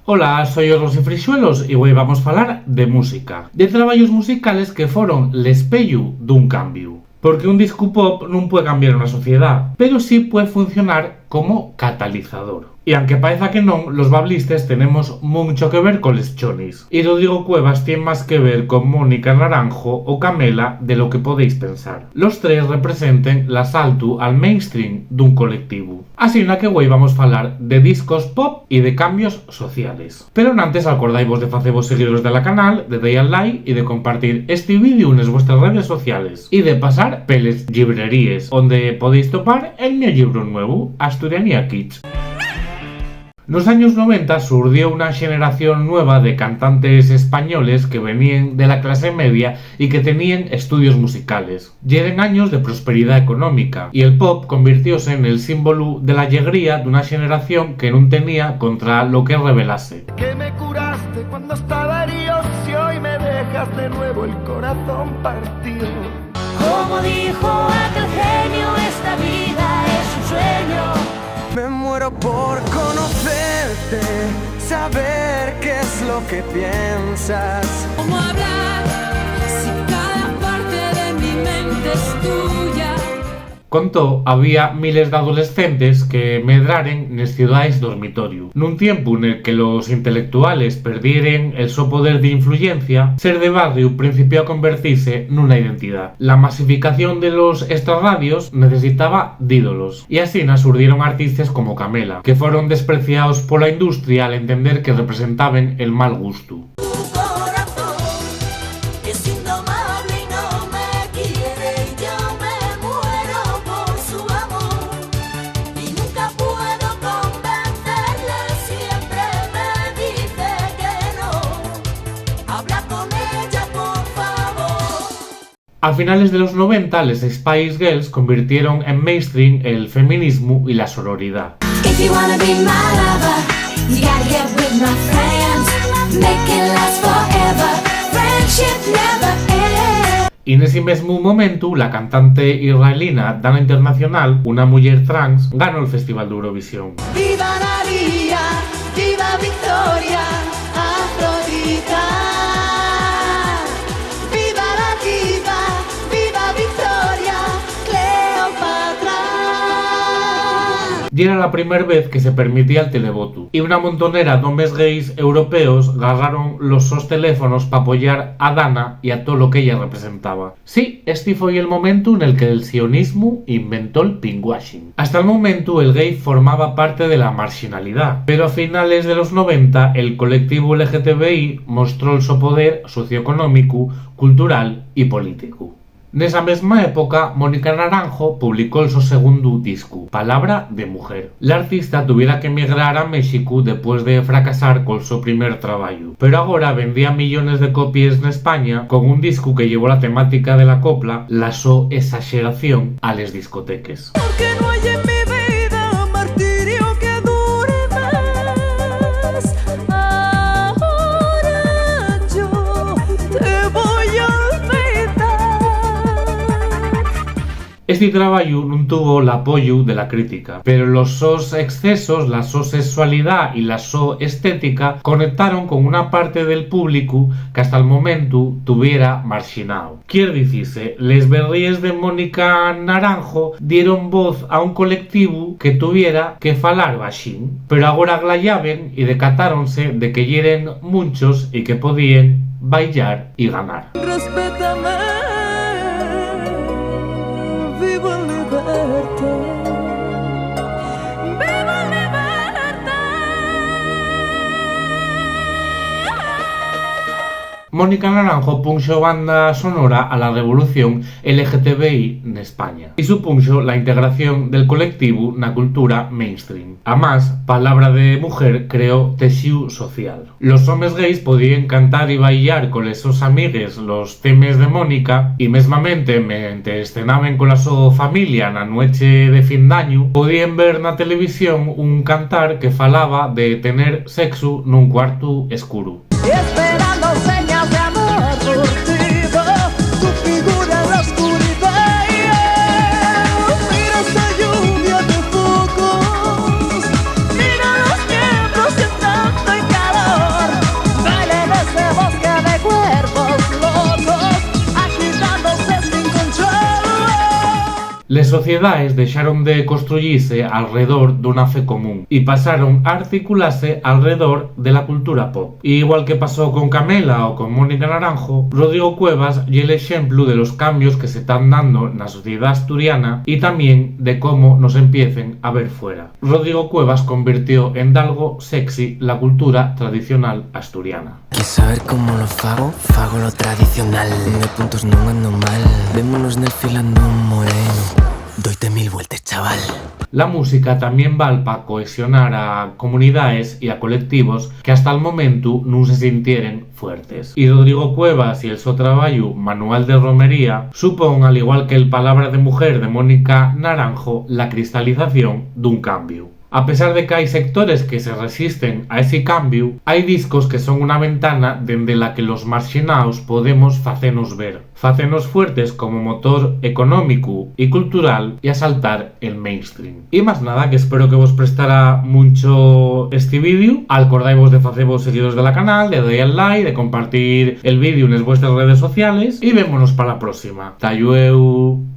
Ola, soy os Rosy Frixuelos e hoy vamos falar de música, de traballos musicales que foron l'espello dun cambio. Porque un disco pop non pode cambiar unha sociedade, pero sí pode funcionar como catalizador. E aunque pareza que non, los bablistes tenemos mucho que ver con les chonis. Y Rodrigo Cuevas tiene más que ver con Mónica Naranjo o Camela de lo que podéis pensar. Los tres representen l'asalto al mainstream dun colectivo. Así na que hoy vamos a falar de discos pop y de cambios sociales. Pero antes acordaivos de facevos seguidores de la canal, de dar al like y de compartir este vídeo en vuestras redes sociales. Y de pasar peles librerías, donde podéis topar el mi libro nuevo, Asturianía Kids. Nos años 90 surgió una generación nueva de cantantes españoles que venían de la clase media y que tenían estudios musicales. Llegan años de prosperidad económica y el pop convirtióse en el símbolo de la alegría de una generación que no tenía contra lo que revelase. Que me curaste cuando estaba herido, si hoy me dejas de nuevo el corazón partido. Como dijo aquel genio, esta vida es un sueño. Me muero por conocerte, saber qué es lo que piensas. ¿Cómo hablar si cada parte de mi mente es tuya? Contó, había miles de adolescentes que medraren en ciudades dormitorio. Nun tiempo en el que los intelectuales perdieren el so poder de influencia, ser de barrio principió a convertirse en una identidad. La masificación de los extrarradios necesitaba ídolos, y así surgieron artistas como Camela, que fueron despreciados por la industria al entender que representaban el mal gusto. A finales de los 90, les Spice Girls convirtieron en mainstream el feminismo y la sororidad. Y en ese mismo momento, la cantante israelina Dana Internacional, una mujer trans, ganó el Festival de Eurovisión. ¡Viva María! ¡Viva Victoria! ¡Afrodita! Y era la primera vez que se permitía el televoto. Y una montonera de hombres gays europeos agarraron los sus teléfonos para apoyar a Dana y a todo lo que ella representaba. Sí, este fue el momento en el que el sionismo inventó el pinkwashing. Hasta el momento el gay formaba parte de la marginalidad, pero a finales de los 90 el colectivo LGTBI mostró su poder socioeconómico, cultural y político. Nesa mesma época, Mónica Naranjo publicó su segundo disco, Palabra de Mujer. La artista tuviera que emigrar a México después de fracasar con su primer trabajo, pero ahora vendía millones de copias en España con un disco que llevó la temática de la copla, la so exageración, a les discoteques. Porque no hay en mi vida martirio que dure más. Ahora yo te voy a Este trabajo no tuvo el apoyo de la crítica, pero los sos excesos, la so sexualidad y la so estética conectaron con una parte del público que hasta el momento tuviera marginado. Quiere decirse, les berríes de Mónica Naranjo dieron voz a un colectivo que tuviera que falar baixín, pero ahora glayaben y decatáronse de que yeren muchos y que podían bailar y ganar. Respétame. Vivo en libertad. Vivo en libertad. Mónica Naranjo puso banda sonora a la revolución LGTBI en España y supuso la integración del colectivo en la cultura mainstream. Además, Palabra de Mujer creó tejido social. Los hombres gays podían cantar y bailar con sus amigues los temas de Mónica y mesmamente, mientras cenaban con la su familia na noche de fin d'año, podían ver na televisión un cantar que falaba de tener sexo nun cuarto escuro. Esperando señas de amor surtido, tu figura en la oscuridad. Mira esa lluvia de focos, mira los miembros en tanto en cada Les sociedades deixaron de construyirse alrededor dunha fe común e pasaron a articularse alrededor de la cultura pop. E igual que pasó con Camela o con Mónica Naranjo, Rodrigo Cuevas y el ejemplo de los cambios que se están dando en la sociedad asturiana y también de cómo nos empiecen a ver fuera. Rodrigo Cuevas convirtió en algo sexy la cultura tradicional asturiana. ¿Quieres saber cómo lo fago? Fago lo tradicional. De puntos no ando mal. Vémonos nel filando un moreno. Doite 1000 vueltas, chaval. La música también val para cohesionar a comunidades y a colectivos que hasta el momento no se sintieren fuertes. Y Rodrigo Cuevas y el so traballo Manual de Romería supón, al igual que el Palabra de Mujer de Mónica Naranjo, la cristalización dun cambio. A pesar de que hay sectores que se resisten a ese cambio, hay discos que son una ventana dende la que los marxinaos podemos facenos ver, facenos fuertes como motor económico y cultural y asaltar el mainstream. Y más nada, que espero que vos prestara mucho este vídeo. Acordaivos de facevos seguidores de la canal, de darle al like, de compartir el vídeo en vuestras redes sociales y vémonos para la próxima. Tayueu.